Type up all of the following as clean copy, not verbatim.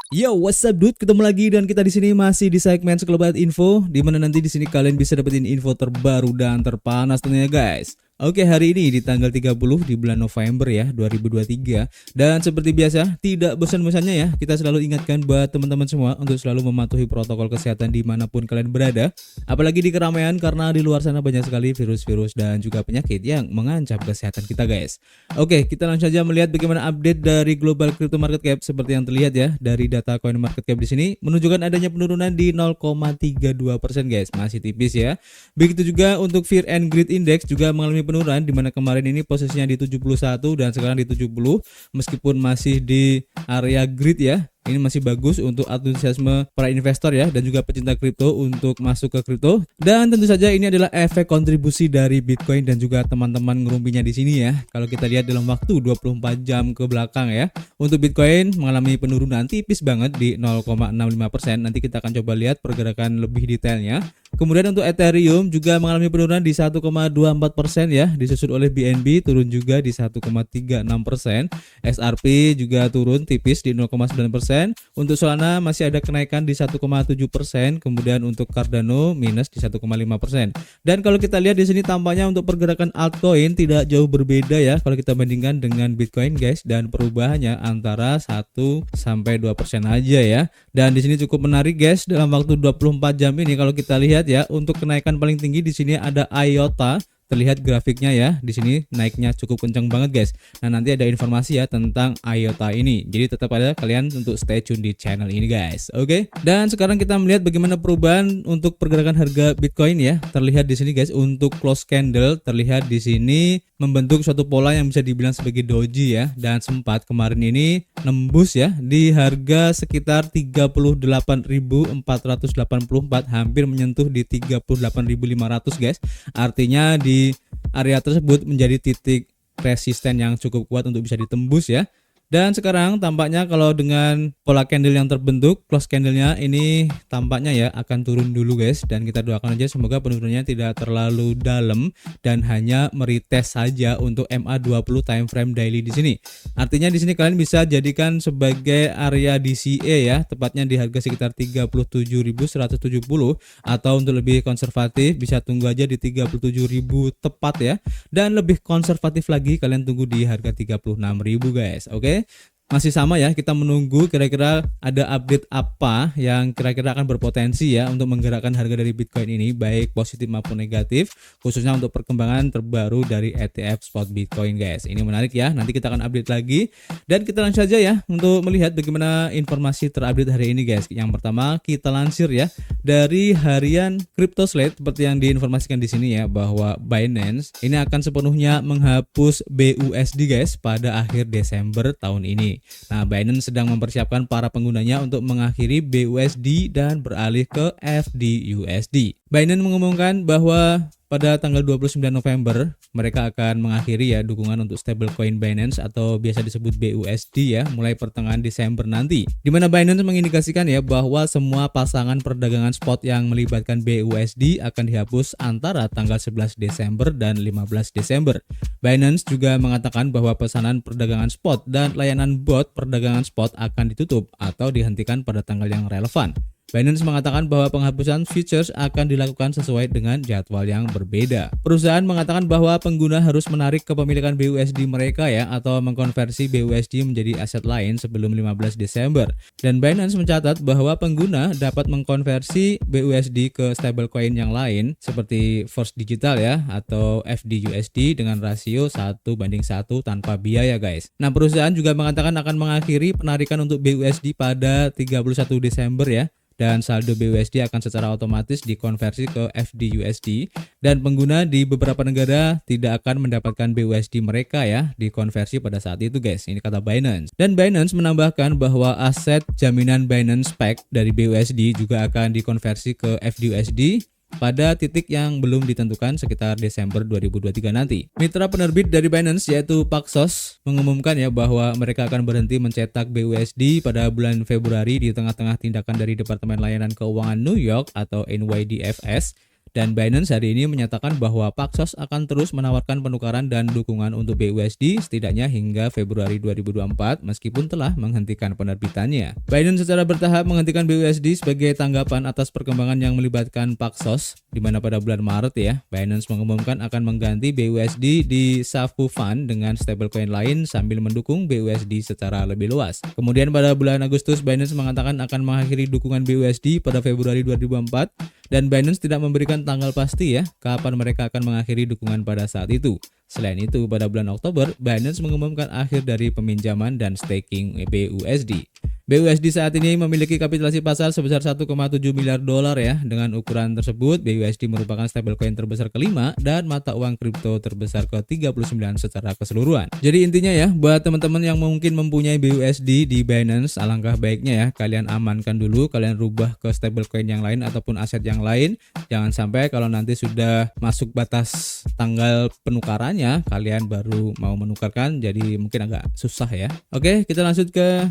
Yo, what's up dude? Ketemu lagi dan kita di sini masih di segmen Sekelebat Info, di mana nanti di sini kalian bisa dapetin info terbaru dan terpanas tentunya guys. Oke, hari ini di tanggal 30 di bulan November ya, 2023. Dan seperti biasa, tidak bosan-bosannya ya, kita selalu ingatkan buat teman-teman semua untuk selalu mematuhi protokol kesehatan dimanapun kalian berada. Apalagi di keramaian karena di luar sana banyak sekali virus-virus dan juga penyakit yang mengancam kesehatan kita guys. Oke, kita langsung saja melihat bagaimana update dari global crypto market cap seperti yang terlihat ya dari data coin market cap di sini menunjukkan adanya penurunan di 0,32% guys, masih tipis ya. Begitu juga untuk Fear and Greed Index juga mengalami penurunan di mana kemarin ini posisinya di 71 dan sekarang di 70 meskipun masih di area greed ya. Ini masih bagus untuk antusiasme para investor ya dan juga pecinta kripto untuk masuk ke kripto. Dan tentu saja ini adalah efek kontribusi dari Bitcoin dan juga teman-teman ngerumpinya di sini ya. Kalau kita lihat dalam waktu 24 jam ke belakang ya, untuk Bitcoin mengalami penurunan tipis banget di 0,65%. Nanti kita akan coba lihat pergerakan lebih detailnya. Kemudian untuk Ethereum juga mengalami penurunan di 1,24% ya, disusul oleh BNB turun juga di 1,36%. XRP juga turun tipis di 0,9%. Untuk Solana masih ada kenaikan di 1,7%, kemudian untuk Cardano minus di 1,5%. Dan kalau kita lihat di sini tampaknya untuk pergerakan altcoin tidak jauh berbeda ya kalau kita bandingkan dengan Bitcoin guys, dan perubahannya antara 1 sampai 2% aja ya. Dan di sini cukup menarik guys, dalam waktu 24 jam ini kalau kita lihat ya, untuk kenaikan paling tinggi di sini ada IOTA. Terlihat grafiknya ya, di sini naiknya cukup kencang banget guys. Nah, nanti ada informasi ya tentang IOTA ini. Jadi tetap ada kalian untuk stay tune di channel ini guys. Oke. Dan sekarang kita melihat bagaimana perubahan untuk pergerakan harga Bitcoin ya. Terlihat di sini guys, untuk close candle terlihat di sini membentuk suatu pola yang bisa dibilang sebagai doji ya, dan sempat kemarin ini nembus ya di harga sekitar 38.484, hampir menyentuh di 38.500 guys. Artinya di area tersebut menjadi titik resisten yang cukup kuat untuk bisa ditembus ya. Dan sekarang tampaknya kalau dengan pola candle yang terbentuk, close candlenya ini tampaknya ya akan turun dulu guys. Dan kita doakan aja semoga penurunannya tidak terlalu dalam dan hanya meretest saja untuk MA20 time frame daily di sini. Artinya di sini kalian bisa jadikan sebagai area DCA ya, tepatnya di harga sekitar 37.170, atau untuk lebih konservatif bisa tunggu aja di 37.000 tepat ya. Dan lebih konservatif lagi kalian tunggu di harga 36.000 guys. Oke. Masih sama ya, kita menunggu kira-kira ada update apa yang kira-kira akan berpotensi ya untuk menggerakkan harga dari Bitcoin ini, baik positif maupun negatif, khususnya untuk perkembangan terbaru dari ETF spot Bitcoin guys. Ini menarik ya, nanti kita akan update lagi. Dan kita langsung saja ya untuk melihat bagaimana informasi terupdate hari ini guys. Yang pertama kita lansir ya dari harian CryptoSlate seperti yang diinformasikan di sini ya, bahwa Binance ini akan sepenuhnya menghapus BUSD guys pada akhir Desember tahun ini. Nah, Binance sedang mempersiapkan para penggunanya untuk mengakhiri BUSD dan beralih ke FDUSD. Binance mengumumkan bahwa pada tanggal 29 November mereka akan mengakhiri ya dukungan untuk stablecoin Binance atau biasa disebut BUSD ya, mulai pertengahan Desember nanti. Di mana Binance mengindikasikan ya bahwa semua pasangan perdagangan spot yang melibatkan BUSD akan dihapus antara tanggal 11 Desember dan 15 Desember. Binance juga mengatakan bahwa pesanan perdagangan spot dan layanan bot perdagangan spot akan ditutup atau dihentikan pada tanggal yang relevan. Binance mengatakan bahwa penghapusan futures akan dilakukan sesuai dengan jadwal yang berbeda. Perusahaan mengatakan bahwa pengguna harus menarik kepemilikan BUSD mereka ya, atau mengkonversi BUSD menjadi aset lain sebelum 15 Desember. Dan Binance mencatat bahwa pengguna dapat mengkonversi BUSD ke stablecoin yang lain seperti First Digital ya atau FDUSD dengan rasio 1:1 tanpa biaya guys. Nah, perusahaan juga mengatakan akan mengakhiri penarikan untuk BUSD pada 31 Desember ya. Dan saldo BUSD akan secara otomatis dikonversi ke FDUSD, dan pengguna di beberapa negara tidak akan mendapatkan BUSD mereka ya dikonversi pada saat itu guys. Ini kata Binance. Dan Binance menambahkan bahwa aset jaminan Binance Pay dari BUSD juga akan dikonversi ke FDUSD pada titik yang belum ditentukan sekitar Desember 2023 nanti. Mitra penerbit dari Binance yaitu Paxos mengumumkan ya bahwa mereka akan berhenti mencetak BUSD pada bulan Februari di tengah-tengah tindakan dari Departemen Layanan Keuangan New York atau NYDFS Dan Binance hari ini menyatakan bahwa Paxos akan terus menawarkan penukaran dan dukungan untuk BUSD setidaknya hingga Februari 2024 meskipun telah menghentikan penerbitannya. Binance secara bertahap menghentikan BUSD sebagai tanggapan atas perkembangan yang melibatkan Paxos, di mana pada bulan Maret ya, Binance mengumumkan akan mengganti BUSD di Safu Fund dengan stablecoin lain sambil mendukung BUSD secara lebih luas. Kemudian pada bulan Agustus, Binance mengatakan akan mengakhiri dukungan BUSD pada Februari 2024 dan Binance tidak memberikan tanggal pasti ya kapan mereka akan mengakhiri dukungan pada saat itu. Selain itu, pada bulan Oktober, Binance mengumumkan akhir dari peminjaman dan staking BUSD. BUSD saat ini memiliki kapitalisasi pasar sebesar 1,7 miliar dolar ya. Dengan ukuran tersebut, BUSD merupakan stablecoin terbesar kelima dan mata uang kripto terbesar ke-39 secara keseluruhan. Jadi intinya ya, buat teman-teman yang mungkin mempunyai BUSD di Binance, alangkah baiknya ya kalian amankan dulu, kalian rubah ke stablecoin yang lain ataupun aset yang lain. Jangan sampai kalau nanti sudah masuk batas tanggal penukarannya, kalian baru mau menukarkan, jadi mungkin agak susah ya. Oke, kita lanjut ke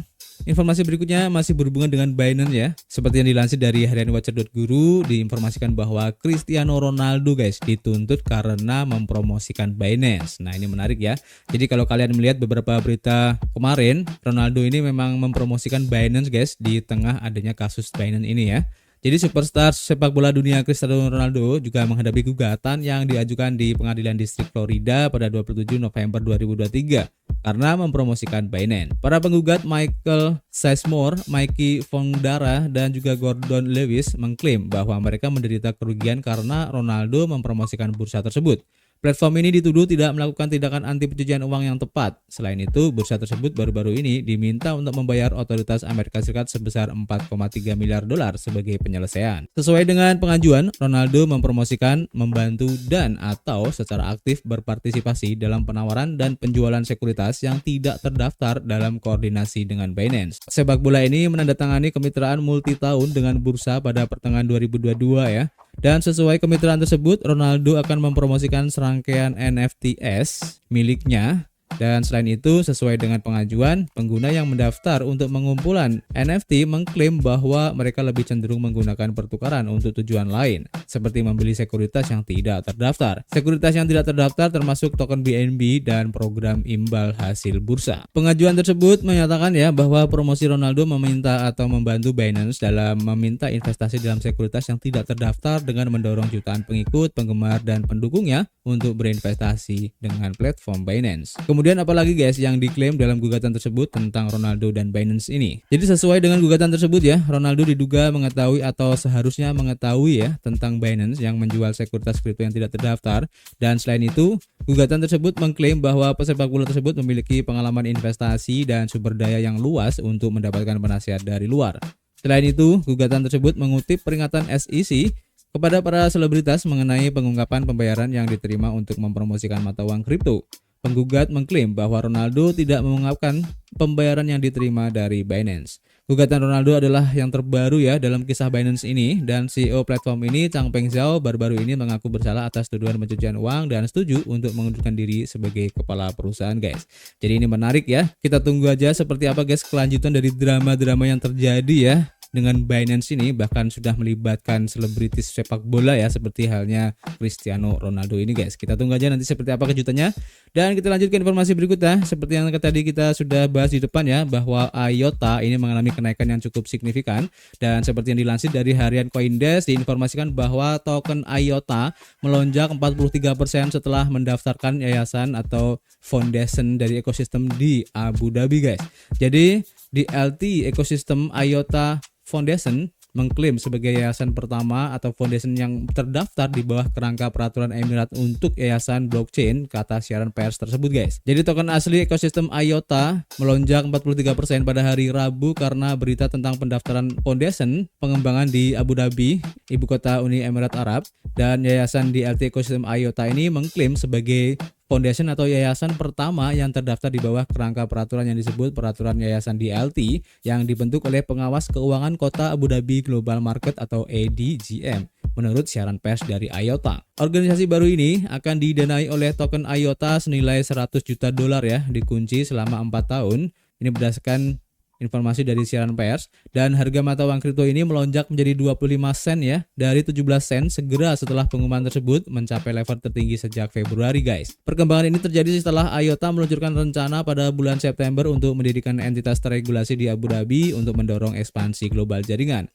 informasi berikutnya, masih berhubungan dengan Binance ya. Seperti yang dilansir dari harianwatcher.guru, diinformasikan bahwa Cristiano Ronaldo guys dituntut karena mempromosikan Binance. Nah, ini menarik ya. Jadi kalau kalian melihat beberapa berita kemarin, Ronaldo ini memang mempromosikan Binance guys di tengah adanya kasus Binance ini ya. Jadi superstar sepak bola dunia Cristiano Ronaldo juga menghadapi gugatan yang diajukan di Pengadilan Distrik Florida pada 27 November 2023 karena mempromosikan Binance. Para penggugat Michael Sizemore, Mikey Fondara, dan juga Gordon Lewis mengklaim bahwa mereka menderita kerugian karena Ronaldo mempromosikan bursa tersebut. Platform ini dituduh tidak melakukan tindakan anti pencucian uang yang tepat. Selain itu, bursa tersebut baru-baru ini diminta untuk membayar otoritas Amerika Serikat sebesar 4,3 miliar dolar sebagai penyelesaian. Sesuai dengan pengajuan, Ronaldo mempromosikan, membantu dan atau secara aktif berpartisipasi dalam penawaran dan penjualan sekuritas yang tidak terdaftar dalam koordinasi dengan Binance. Sepak bola ini menandatangani kemitraan multi tahun dengan bursa pada pertengahan 2022 ya. Dan sesuai kemitraan tersebut, Ronaldo akan mempromosikan serangkaian NFTs miliknya. Dan selain itu, sesuai dengan pengajuan, pengguna yang mendaftar untuk pengumpulan NFT mengklaim bahwa mereka lebih cenderung menggunakan pertukaran untuk tujuan lain, seperti membeli sekuritas yang tidak terdaftar. Sekuritas yang tidak terdaftar termasuk token BNB dan program imbal hasil bursa. Pengajuan tersebut menyatakan ya bahwa promosi Ronaldo meminta atau membantu Binance dalam meminta investasi dalam sekuritas yang tidak terdaftar dengan mendorong jutaan pengikut, penggemar, dan pendukungnya untuk berinvestasi dengan platform Binance. Kemudian apalagi guys yang diklaim dalam gugatan tersebut tentang Ronaldo dan Binance ini. Jadi sesuai dengan gugatan tersebut ya, Ronaldo diduga mengetahui atau seharusnya mengetahui ya tentang Binance yang menjual sekuritas kripto yang tidak terdaftar. Dan selain itu, gugatan tersebut mengklaim bahwa pesepak bola tersebut memiliki pengalaman investasi dan sumber daya yang luas untuk mendapatkan penasihat dari luar. Selain itu, gugatan tersebut mengutip peringatan SEC kepada para selebritas mengenai pengungkapan pembayaran yang diterima untuk mempromosikan mata uang kripto. Penggugat mengklaim bahwa Ronaldo tidak mengungkapkan pembayaran yang diterima dari Binance. Gugatan Ronaldo adalah yang terbaru ya dalam kisah Binance ini, dan CEO platform ini, Changpeng Zhao, baru-baru ini mengaku bersalah atas tuduhan pencucian uang dan setuju untuk mengundurkan diri sebagai kepala perusahaan guys. Jadi ini menarik ya, kita tunggu aja seperti apa guys kelanjutan dari drama-drama yang terjadi ya dengan Binance ini, bahkan sudah melibatkan selebritis sepak bola ya, seperti halnya Cristiano Ronaldo ini guys. Kita tunggu aja nanti seperti apa kejutannya. Dan kita lanjut ke informasi berikutnya. Seperti yang tadi kita sudah bahas di depan ya, bahwa IOTA ini mengalami kenaikan yang cukup signifikan. Dan seperti yang dilansir dari harian CoinDesk, diinformasikan bahwa token IOTA melonjak 43% setelah mendaftarkan yayasan atau foundation dari ekosistem di Abu Dhabi guys. Jadi di LT ekosistem IOTA Foundation mengklaim sebagai yayasan pertama atau foundation yang terdaftar di bawah kerangka peraturan Emirat untuk yayasan blockchain, kata siaran pers tersebut guys. Jadi token asli ekosistem IOTA melonjak 43% pada hari Rabu karena berita tentang pendaftaran foundation pengembangan di Abu Dhabi, ibu kota Uni Emirat Arab, dan yayasan di LT ekosistem IOTA ini mengklaim sebagai foundation atau yayasan pertama yang terdaftar di bawah kerangka peraturan yang disebut Peraturan Yayasan DLT yang dibentuk oleh Pengawas Keuangan Kota Abu Dhabi Global Market atau ADGM, menurut siaran pers dari IOTA. Organisasi baru ini akan didanai oleh token IOTA senilai 100 juta dolar ya, dikunci selama 4 tahun. Ini berdasarkan informasi dari siaran pers, dan harga mata uang kripto ini melonjak menjadi 25 sen ya, dari 17 sen segera setelah pengumuman tersebut mencapai level tertinggi sejak Februari guys. Perkembangan ini terjadi setelah IOTA meluncurkan rencana pada bulan September untuk mendirikan entitas terregulasi di Abu Dhabi untuk mendorong ekspansi global jaringan.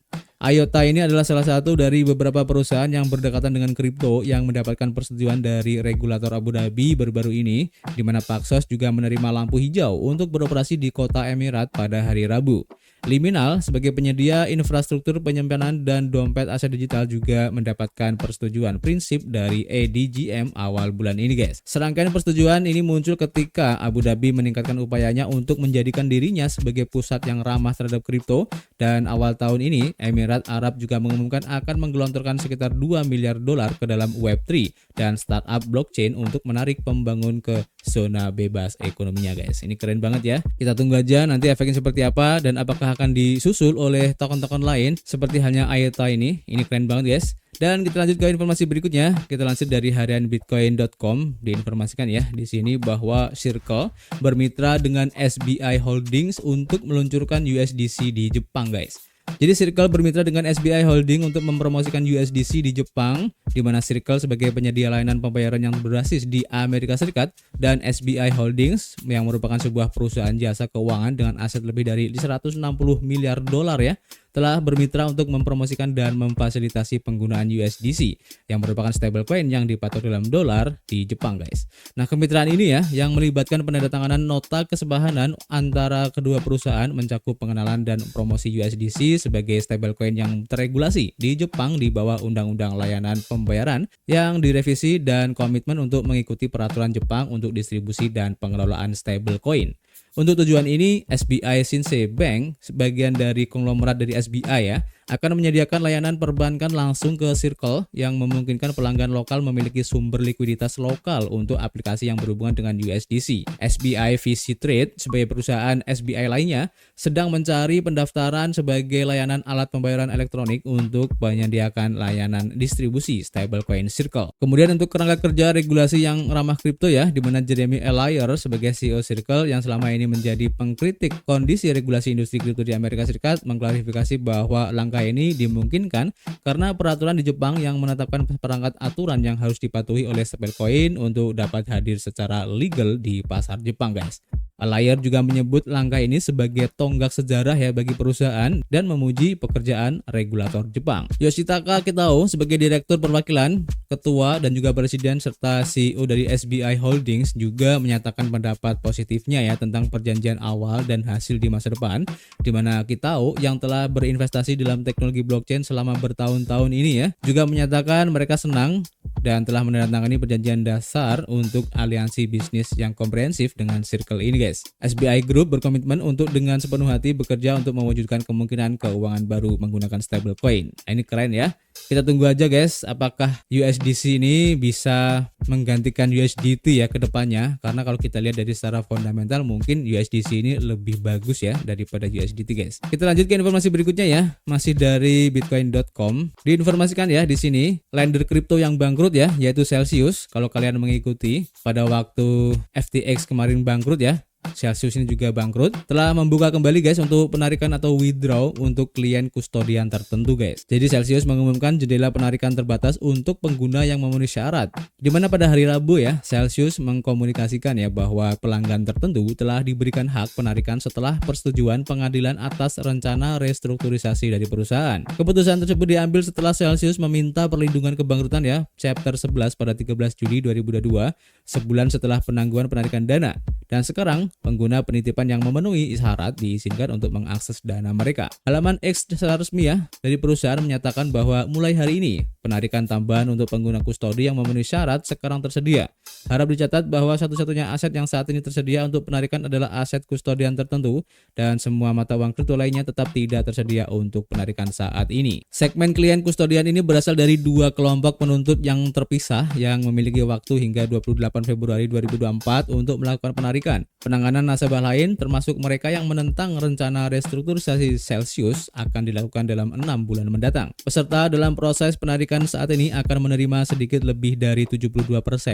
IOTA ini adalah salah satu dari beberapa perusahaan yang berdekatan dengan kripto yang mendapatkan persetujuan dari regulator Abu Dhabi baru-baru ini, di mana Paxos juga menerima lampu hijau untuk beroperasi di kota Emirat pada hari Rabu. Liminal sebagai penyedia infrastruktur penyimpanan dan dompet aset digital juga mendapatkan persetujuan prinsip dari ADGM awal bulan ini guys. Serangkaian persetujuan ini muncul ketika Abu Dhabi meningkatkan upayanya untuk menjadikan dirinya sebagai pusat yang ramah terhadap kripto, dan awal tahun ini Emirat Arab juga mengumumkan akan menggelontorkan sekitar 2 miliar dolar ke dalam Web3 dan startup blockchain untuk menarik pembangun ke zona bebas ekonominya guys. Ini keren banget ya. Kita tunggu aja nanti efeknya seperti apa dan apakah akan disusul oleh token-token lain seperti halnya IOTA ini. Ini keren banget guys. Dan kita lanjut ke informasi berikutnya. Kita lansir dari harian bitcoin.com, diinformasikan ya di sini bahwa Circle bermitra dengan SBI Holdings untuk meluncurkan USDC di Jepang guys. Jadi Circle bermitra dengan SBI Holding untuk mempromosikan USDC di Jepang, di mana Circle sebagai penyedia layanan pembayaran yang berbasis di Amerika Serikat dan SBI Holdings yang merupakan sebuah perusahaan jasa keuangan dengan aset lebih dari 160 miliar dolar ya, telah bermitra untuk mempromosikan dan memfasilitasi penggunaan USDC yang merupakan stablecoin yang dipatok dalam dolar di Jepang guys. Nah, kemitraan ini ya yang melibatkan penandatanganan nota kesepahaman antara kedua perusahaan mencakup pengenalan dan promosi USDC sebagai stablecoin yang terregulasi di Jepang di bawah Undang-Undang Layanan Pembayaran yang direvisi dan komitmen untuk mengikuti peraturan Jepang untuk distribusi dan pengelolaan stablecoin. Untuk tujuan ini, SBI Shinsei Bank, sebagian dari konglomerat dari SBI ya, akan menyediakan layanan perbankan langsung ke Circle yang memungkinkan pelanggan lokal memiliki sumber likuiditas lokal untuk aplikasi yang berhubungan dengan USDC. SBI VC Trade sebagai perusahaan SBI lainnya sedang mencari pendaftaran sebagai layanan alat pembayaran elektronik untuk menyediakan layanan distribusi stablecoin Circle. Kemudian untuk kerangka kerja regulasi yang ramah kripto ya, di mana Jeremy Allaire sebagai CEO Circle yang selama ini menjadi pengkritik kondisi regulasi industri kripto di Amerika Serikat mengklarifikasi bahwa langkah ini dimungkinkan karena peraturan di Jepang yang menetapkan perangkat aturan yang harus dipatuhi oleh stablecoin untuk dapat hadir secara legal di pasar Jepang guys. Allaire juga menyebut langkah ini sebagai tonggak sejarah ya bagi perusahaan dan memuji pekerjaan regulator Jepang. Yoshitaka Kitao sebagai direktur perwakilan, ketua dan juga presiden serta CEO dari SBI Holdings juga menyatakan pendapat positifnya ya tentang perjanjian awal dan hasil di masa depan, di mana Kitao yang telah berinvestasi dalam teknologi blockchain selama bertahun-tahun ini ya juga menyatakan mereka senang dan telah menandatangani perjanjian dasar untuk aliansi bisnis yang komprehensif dengan Circle ini guys. SBI Group berkomitmen untuk dengan sepenuh hati bekerja untuk mewujudkan kemungkinan keuangan baru menggunakan stablecoin. Ini keren ya. Kita tunggu aja guys, apakah USDC ini bisa menggantikan USDT ya ke depannya, karena kalau kita lihat dari secara fundamental mungkin USDC ini lebih bagus ya daripada USDT guys. Kita lanjut ke informasi berikutnya ya, masih dari bitcoin.com. Diinformasikan ya di sini lender kripto yang bangkrut ya, yaitu Celsius. Kalau kalian mengikuti pada waktu FTX kemarin bangkrut ya, Celsius ini juga bangkrut, telah membuka kembali guys untuk penarikan atau withdraw untuk klien kustodian tertentu guys. Jadi Celsius mengumumkan jendela penarikan terbatas untuk pengguna yang memenuhi syarat. Di mana pada hari Rabu ya, Celsius mengkomunikasikan ya bahwa pelanggan tertentu telah diberikan hak penarikan setelah persetujuan pengadilan atas rencana restrukturisasi dari perusahaan. Keputusan tersebut diambil setelah Celsius meminta perlindungan kebangkrutan ya, chapter 11 pada 13 Juli 2022, sebulan setelah penangguhan penarikan dana. Dan sekarang pengguna penitipan yang memenuhi syarat diizinkan untuk mengakses dana mereka. Halaman X secara resmi ya dari perusahaan menyatakan bahwa mulai hari ini penarikan tambahan untuk pengguna kustodi yang memenuhi syarat sekarang tersedia. Harap dicatat bahwa satu-satunya aset yang saat ini tersedia untuk penarikan adalah aset kustodian tertentu dan semua mata uang kripto lainnya tetap tidak tersedia untuk penarikan saat ini. Segmen klien kustodian ini berasal dari dua kelompok penuntut yang terpisah yang memiliki waktu hingga 28 Februari 2024 untuk melakukan penarikan. Penanganan nasabah lain termasuk mereka yang menentang rencana restrukturisasi Celsius akan dilakukan dalam 6 bulan mendatang. Peserta dalam proses penarikan saat ini akan menerima sedikit lebih dari 72%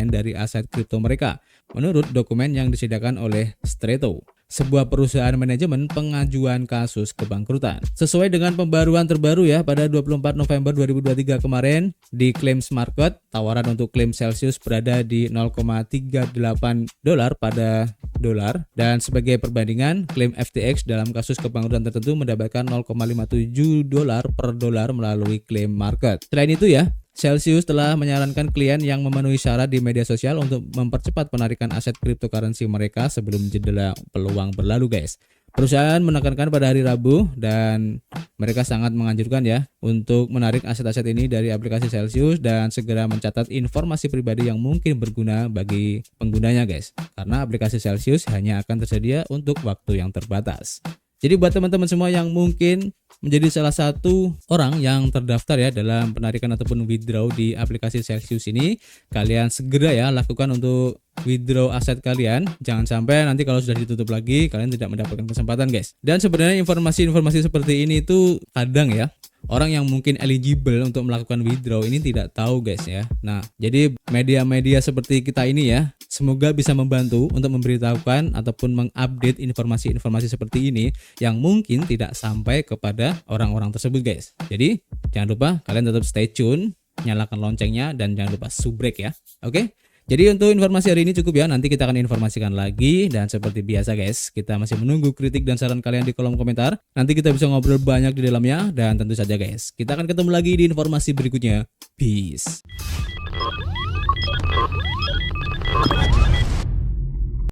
dari aset kripto mereka menurut dokumen yang disediakan oleh Strato. sebuah perusahaan manajemen pengajuan kasus kebangkrutan. Sesuai dengan pembaruan terbaru ya pada 24 November 2023 kemarin di Claims Market, tawaran untuk klaim Celsius berada di 0,38 dolar pada dolar, dan sebagai perbandingan klaim FTX dalam kasus kebangkrutan tertentu mendapatkan 0,57 dolar per dolar melalui claim market. Selain itu ya, Celsius telah menyarankan klien yang memenuhi syarat di media sosial untuk mempercepat penarikan aset cryptocurrency mereka sebelum jendela peluang berlalu guys. Perusahaan menekankan pada hari Rabu dan mereka sangat menganjurkan ya untuk menarik aset-aset ini dari aplikasi Celsius dan segera mencatat informasi pribadi yang mungkin berguna bagi penggunanya guys. Karena aplikasi Celsius hanya akan tersedia untuk waktu yang terbatas. Jadi buat teman-teman semua yang mungkin menjadi salah satu orang yang terdaftar ya dalam penarikan ataupun withdraw di aplikasi Celsius ini, kalian segera ya lakukan untuk withdraw aset kalian. Jangan sampai nanti kalau sudah ditutup lagi kalian tidak mendapatkan kesempatan guys. Dan sebenarnya informasi-informasi seperti ini itu kadang ya orang yang mungkin eligible untuk melakukan withdraw ini tidak tahu guys ya. Nah, jadi media-media seperti kita ini ya, semoga bisa membantu untuk memberitahukan ataupun mengupdate informasi-informasi seperti ini yang mungkin tidak sampai kepada orang-orang tersebut guys. Jadi, jangan lupa kalian tetap stay tune, nyalakan loncengnya dan jangan lupa subrek ya. Oke? Jadi untuk informasi hari ini cukup ya, nanti kita akan informasikan lagi dan seperti biasa guys, kita masih menunggu kritik dan saran kalian di kolom komentar. Nanti kita bisa ngobrol banyak di dalamnya dan tentu saja guys, kita akan ketemu lagi di informasi berikutnya. Peace.